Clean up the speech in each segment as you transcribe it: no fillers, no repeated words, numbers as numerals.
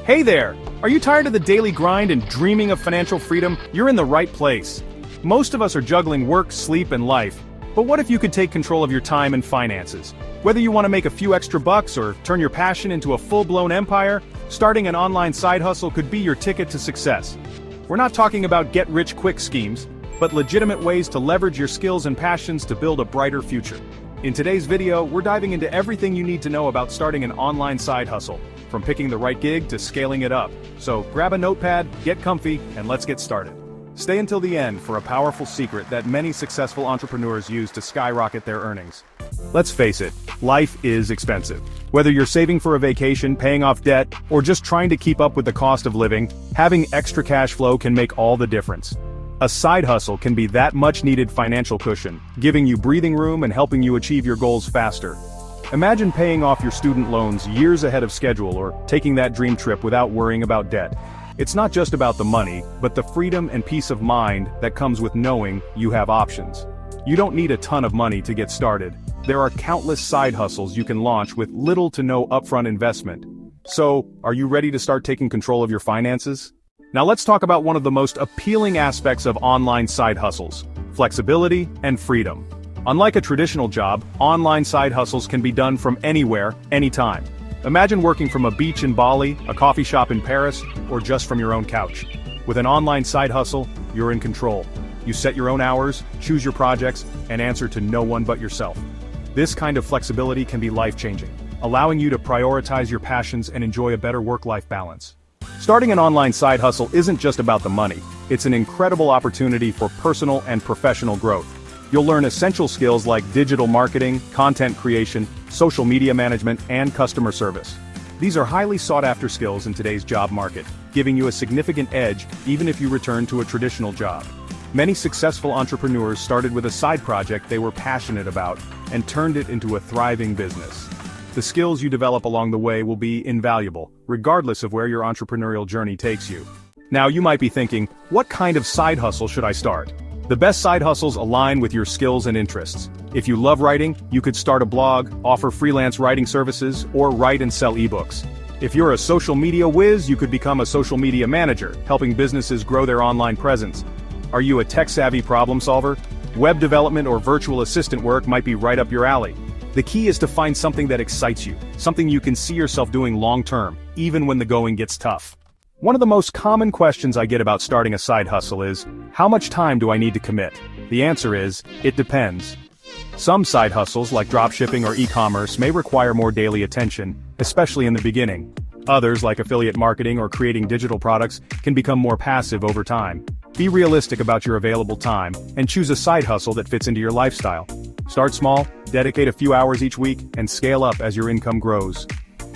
Hey there! Are you tired of the daily grind and dreaming of financial freedom? You're in the right place. Most of us are juggling work, sleep, and life. But what if you could take control of your time and finances? Whether you want to make a few extra bucks or turn your passion into a full-blown empire, starting an online side hustle could be your ticket to success. We're not talking about get-rich-quick schemes, but legitimate ways to leverage your skills and passions to build a brighter future. In today's video, we're diving into everything you need to know about starting an online side hustle, from picking the right gig to scaling it up. So grab a notepad, get comfy, and let's get started. Stay until the end for a powerful secret that many successful entrepreneurs use to skyrocket their earnings. Let's face it, life is expensive. Whether you're saving for a vacation, paying off debt, or just trying to keep up with the cost of living, having extra cash flow can make all the difference. A side hustle can be that much-needed financial cushion, giving you breathing room and helping you achieve your goals faster. Imagine paying off your student loans years ahead of schedule or taking that dream trip without worrying about debt. It's not just about the money, but the freedom and peace of mind that comes with knowing you have options. You don't need a ton of money to get started. There are countless side hustles you can launch with little to no upfront investment. So, are you ready to start taking control of your finances? Now let's talk about one of the most appealing aspects of online side hustles: flexibility and freedom. Unlike a traditional job, online side hustles can be done from anywhere, anytime. Imagine working from a beach in Bali, a coffee shop in Paris, or just from your own couch. With an online side hustle, you're in control. You set your own hours, choose your projects, and answer to no one but yourself. This kind of flexibility can be life-changing, allowing you to prioritize your passions and enjoy a better work-life balance. Starting an online side hustle isn't just about the money. It's an incredible opportunity for personal and professional growth. You'll learn essential skills like digital marketing, content creation, social media management, and customer service. These are highly sought-after skills in today's job market, giving you a significant edge even if you return to a traditional job. Many successful entrepreneurs started with a side project they were passionate about and turned it into a thriving business. The skills you develop along the way will be invaluable, regardless of where your entrepreneurial journey takes you. Now you might be thinking, what kind of side hustle should I start? The best side hustles align with your skills and interests. If you love writing, you could start a blog, offer freelance writing services, or write and sell ebooks. If you're a social media whiz, you could become a social media manager, helping businesses grow their online presence. Are you a tech-savvy problem solver? Web development or virtual assistant work might be right up your alley. The key is to find something that excites you, something you can see yourself doing long-term, even when the going gets tough. One of the most common questions I get about starting a side hustle is, how much time do I need to commit? The answer is, it depends. Some side hustles like dropshipping or e-commerce may require more daily attention, especially in the beginning. Others like affiliate marketing or creating digital products can become more passive over time. Be realistic about your available time and choose a side hustle that fits into your lifestyle. Start small, dedicate a few hours each week, and scale up as your income grows.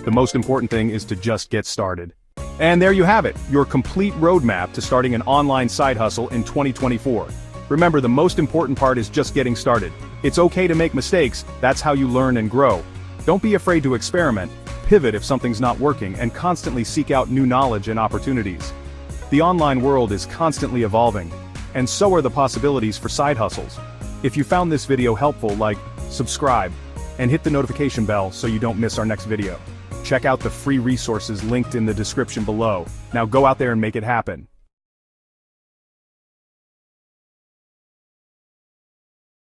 The most important thing is to just get started. And there you have it, your complete roadmap to starting an online side hustle in 2024. Remember, the most important part is just getting started. It's okay to make mistakes, that's how you learn and grow. Don't be afraid to experiment, pivot if something's not working, and constantly seek out new knowledge and opportunities. The online world is constantly evolving, and so are the possibilities for side hustles. If you found this video helpful, subscribe, and hit the notification bell so you don't miss our next video. Check out the free resources linked in the description below. Now go out there and make it happen.